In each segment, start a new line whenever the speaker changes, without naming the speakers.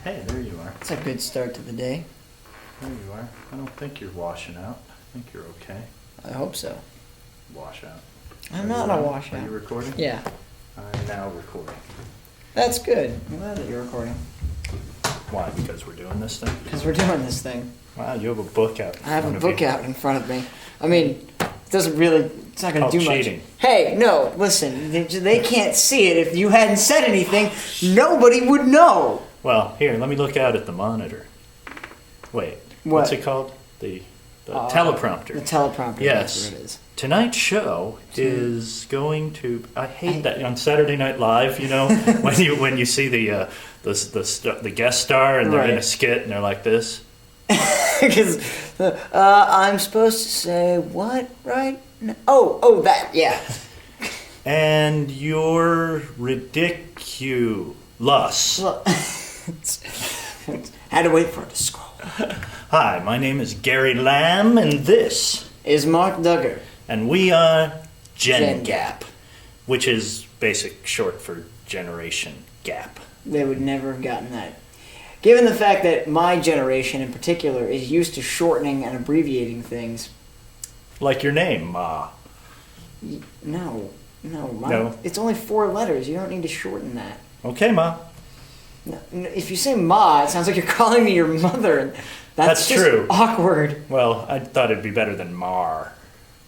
Hey, there you are.
It's a good start to the day.
There you are. I don't think you're washing out. I think you're okay.
I hope so.
Wash out.
I'm not a washout.
Are you recording?
Yeah.
I'm now recording.
That's good. I'm glad that you're recording.
Why? Because we're doing this thing?
Because we're doing this thing.
Wow, you have a book out in
I have
front
a
of
book
you.
out in front of me. I mean, it doesn't really, it's not going to do
cheating.
much. Hey, no, listen, they can't see it. If you hadn't said anything, nobody would know.
Well, here, let me look out at the monitor. Wait, what's it called? The teleprompter.
The teleprompter,
Yes.
that's what it is.
Tonight's show is going to. I hate that on Saturday Night Live. You know, when you see the guest star and they're in a skit and they're like this.
Because I'm supposed to say what right? now? Oh, that yeah.
And you're ridiculous.
Look, had to wait for it to scroll.
Hi, my name is Gary Lamb, and this
Is Mark Duggar.
and we are GenGap,
GenGap.
which is basic short for Generation Gap.
They would never have gotten that. Given the fact that my generation in particular is used to shortening and abbreviating things.
Like your name, Ma.
No.
No.
It's only 4 letters. You don't need to shorten that.
Okay, Ma.
No, if you say Ma, it sounds like you're calling me your mother. And
That's
just
true.
Awkward.
Well, I thought it'd be better than Mar.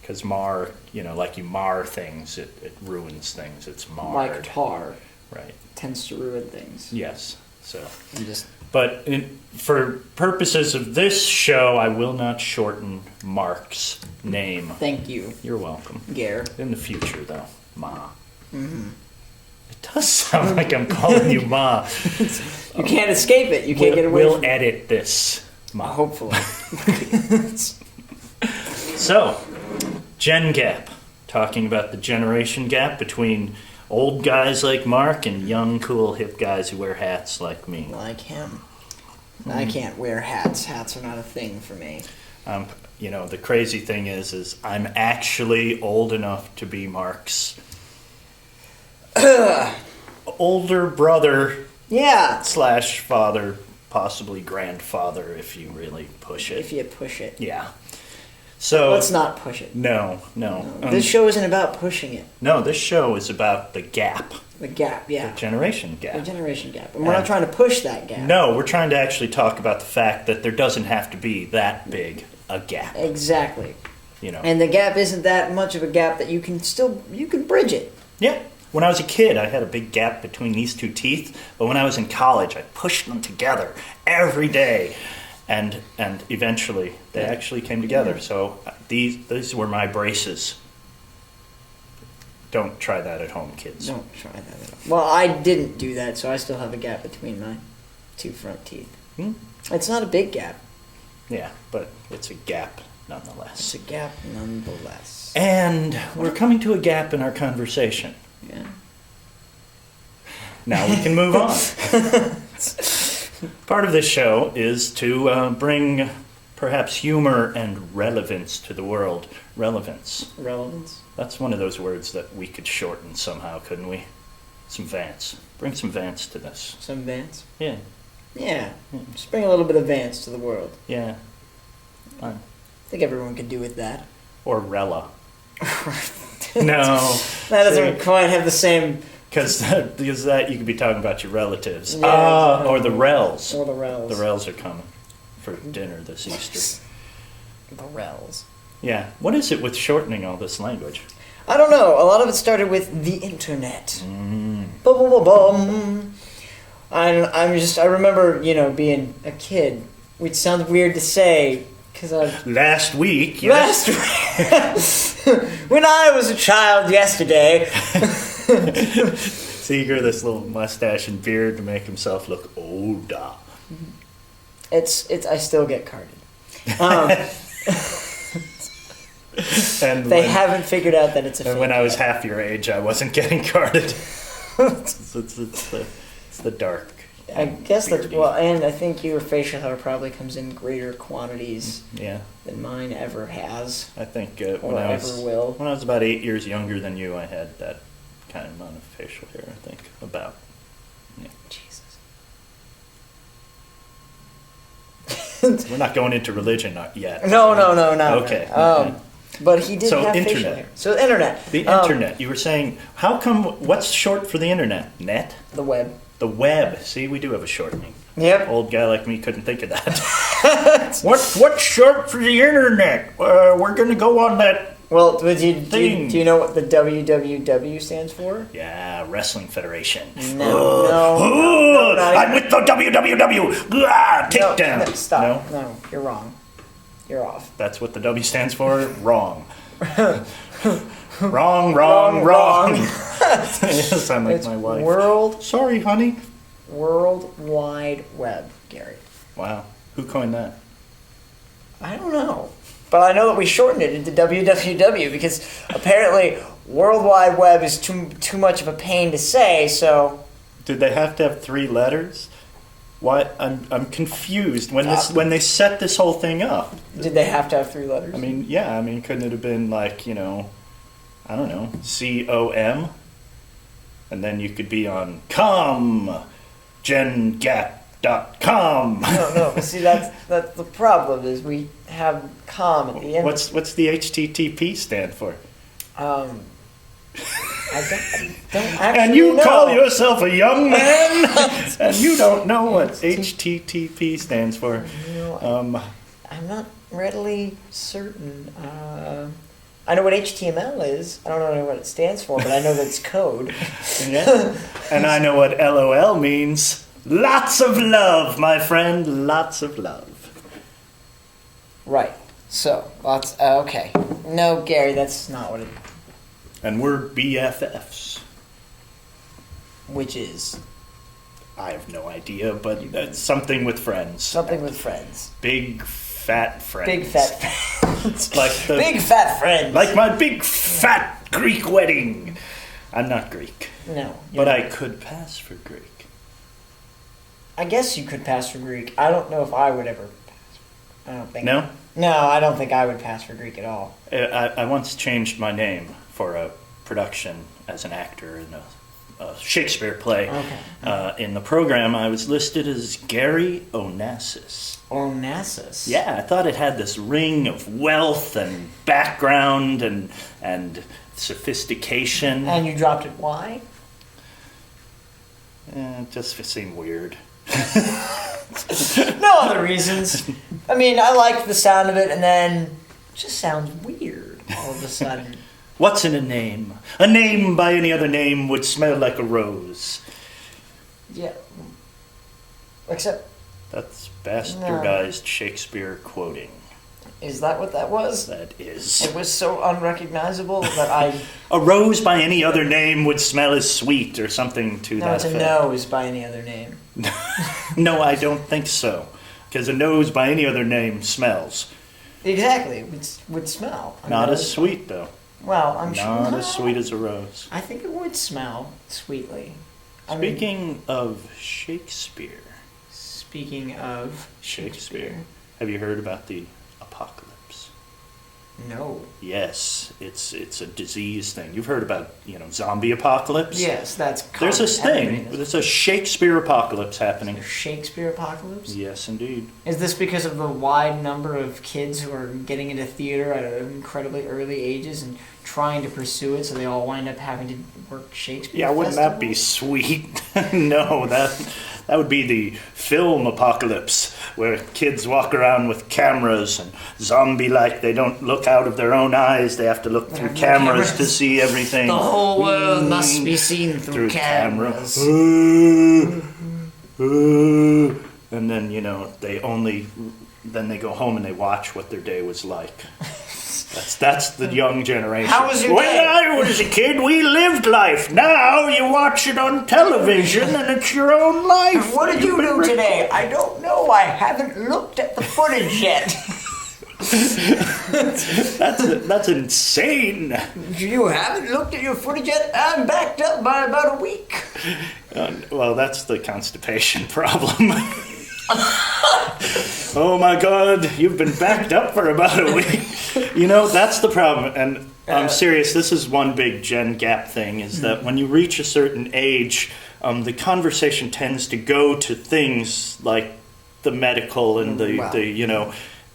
Because Mar, like you mar things, it ruins things. It's marred.
Like tar.
Right.
Tends to ruin things.
Yes. So.
Just.
But for purposes of this show, I will not shorten Mark's name.
Thank you.
You're welcome.
Gare.
In the future, though, Ma.
Mm-hmm.
It does sound like I'm calling you Ma.
You can't escape it. You can't get away
We'll
from it.
edit this, Ma.
Hopefully.
So, GenGap, talking about the generation gap between old guys like Mark and young, cool, hip guys who wear hats like me.
Like him. I can't wear hats. Hats are not a thing for me.
The crazy thing is I'm actually old enough to be Mark's older brother
Yeah.
/ father, possibly grandfather if you really push it.
If you push it.
Yeah. So
Let's not push it.
No.
This show isn't about pushing it.
No, this show is about the gap.
The gap, yeah.
The generation gap.
The generation gap. And we're not trying to push that gap.
No, we're trying to actually talk about the fact that there doesn't have to be that big a gap.
Exactly.
You know.
And the gap isn't that much of a gap that you can bridge it.
Yeah. When I was a kid, I had a big gap between these two teeth, but when I was in college, I pushed them together every day. And eventually, they actually came together. So these were my braces. Don't try that at home, kids.
Don't try that at all. Well, I didn't do that, so I still have a gap between my 2 front teeth. It's not a big gap.
Yeah, but it's a gap nonetheless.
It's a gap nonetheless.
And we're coming to a gap in our conversation.
Yeah.
Now we can move on. Part of this show is to bring perhaps humor and relevance to the world. Relevance.
Relevance?
That's one of those words that we could shorten somehow, couldn't we? Some Vance. Bring some Vance to this.
Some Vance?
Yeah.
Yeah. Just bring a little bit of Vance to the world.
Yeah.
I think everyone could do with that.
Or Rella. No.
That doesn't quite have the same...
Because that you could be talking about your relatives.
Yeah, exactly.
Or the Rels.
Or the Rels.
The Rels are coming for dinner this Easter.
The Rels.
Yeah. What is it with shortening all this language?
I don't know. A lot of it started with the internet. Bum. I remember, being a kid, which sounds weird to say, because
Last week, yes.
When I was a child yesterday.
Seeger, this little mustache and beard to make himself look older.
I still get carded.
And
they haven't figured out that it's a
And
fake
when I was
ad.
half your age, I wasn't getting carded. it's the dark.
I guess that's
beardy.
and I think your facial hair probably comes in greater quantities
Yeah,
than mine ever has.
I think
Or ever will.
when I was about 8 years younger than you, I had that kind of amount of facial hair. I think about. Yeah.
Jesus.
We're not going into religion yet.
No.
Okay.
But he did
So,
have facial
internet.
hair. So internet.
The internet. You were saying, how come? What's short for the internet? Net.
The web.
The web. See, we do have a shortening.
Yep.
Old guy like me couldn't think of that. What's short for the internet? We're gonna go on that.
Well, do
Thing.
you know what the WWW stands for?
Yeah, Wrestling Federation.
No, not
I'm with the WWW. Takedown.
No, stop. No, you're wrong. You're off.
That's what the W stands for. Wrong. Wrong. You sound like
It's
my wife. Sorry, honey.
World Wide Web, Gary.
Wow. Who coined that?
I don't know. But I know that we shortened it into WWW because apparently World Wide Web is too much of a pain to say, so...
Did they have to have 3 letters? Why? I'm confused. When they set this whole thing up...
Did they have to have 3 letters?
I mean, yeah. I mean, couldn't it have been like, I don't know, COM? And then you could be on GenGap.com.
No. See, that's the problem is we have com at the end.
What's the HTTP stand for?
I don't actually
And you
know.
call yourself a young man, and you don't know what HTTP stands for.
I'm not readily certain. I know what HTML is. I don't know what it stands for, but I know that it's code.
Yeah. And I know what LOL means. Lots of love, my friend. Lots of love.
Right. So, lots... okay. No, Gary, that's not what it...
And we're BFFs.
Which is?
I have no idea, but it's something with friends.
Something with friends.
Big fat friends.
Big fat friends.
Big
fat friends.
Like my big fat Greek wedding. I'm not Greek.
No.
But I could pass for Greek.
I guess you could pass for Greek. I don't know if I would ever pass. I don't think.
No?
No, I don't think I would pass for Greek at all.
I once changed my name for a production as an actor in a Shakespeare play.
Okay.
In the program, I was listed as Gary Onassis.
Onassis?
Yeah, I thought it had this ring of wealth and background and sophistication.
And you dropped it. Why?
It just seemed weird.
No other reasons. I mean, I liked the sound of it, and then it just sounds weird all of a sudden.
What's in a name? A name by any other name would smell like a rose.
Yeah. Except...
That's bastardized Shakespeare quoting.
Is that what that was?
That is.
It was so unrecognizable that I...
A rose by any other name would smell as sweet or something to
No,
that
it's a
effect.
nose by any other name.
No, I don't think so. Because a nose by any other name smells.
Exactly. It would smell.
Not as sweet, though.
Well, I'm sure.
Not as sweet as a rose.
I think it would smell sweetly.
Speaking of Shakespeare.
Speaking of Shakespeare.
Have you heard about the apocalypse?
No.
Yes, it's a disease thing. You've heard about, zombie apocalypse?
Yes, that's common.
There's this thing. There's a Shakespeare apocalypse happening.
Shakespeare apocalypse?
Yes, indeed.
Is this because of the wide number of kids who are getting into theater at incredibly early ages and trying to pursue it, so they all wind up having to work Shakespeare
Yeah, wouldn't that be sweet? No, that would be the film apocalypse, where kids walk around with cameras and zombie-like. They don't look out of their own eyes. They have to look through cameras to see everything.
The whole world must be seen through cameras.
And then, then they go home and they watch what their day was like. That's the young generation.
How was your
when
day?
I was a kid, we lived life. Now you watch it on television and it's your own life.
What did you do today? I don't know. I haven't looked at the footage yet.
That's insane.
You haven't looked at your footage yet? I'm backed up by about a week.
Well, that's the constipation problem. Oh my God, you've been backed up for about a week. That's the problem. And I'm serious, this is one big GenGap thing, is that when you reach a certain age, the conversation tends to go to things like the medical and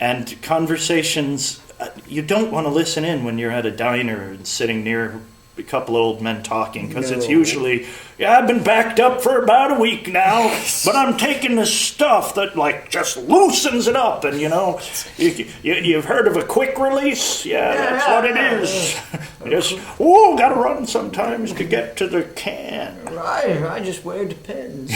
and conversations. You don't want to listen in when you're at a diner and sitting near a couple of old men talking, because it's usually, I've been backed up for about a week now, but I'm taking this stuff that just loosens it up, and you've heard of a quick release? Yeah, that's what it is. Gotta run sometimes to get to the can.
Right, I just wear Depends.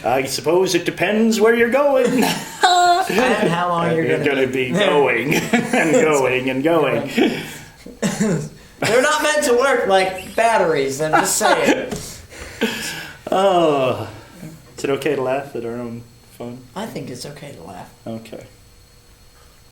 I suppose it depends where you're going.
And how long you're going
to be going and going and going.
They're not meant to work like batteries, I'm just saying.
Is it okay to laugh at our own fun?
I think it's okay to laugh.
Okay.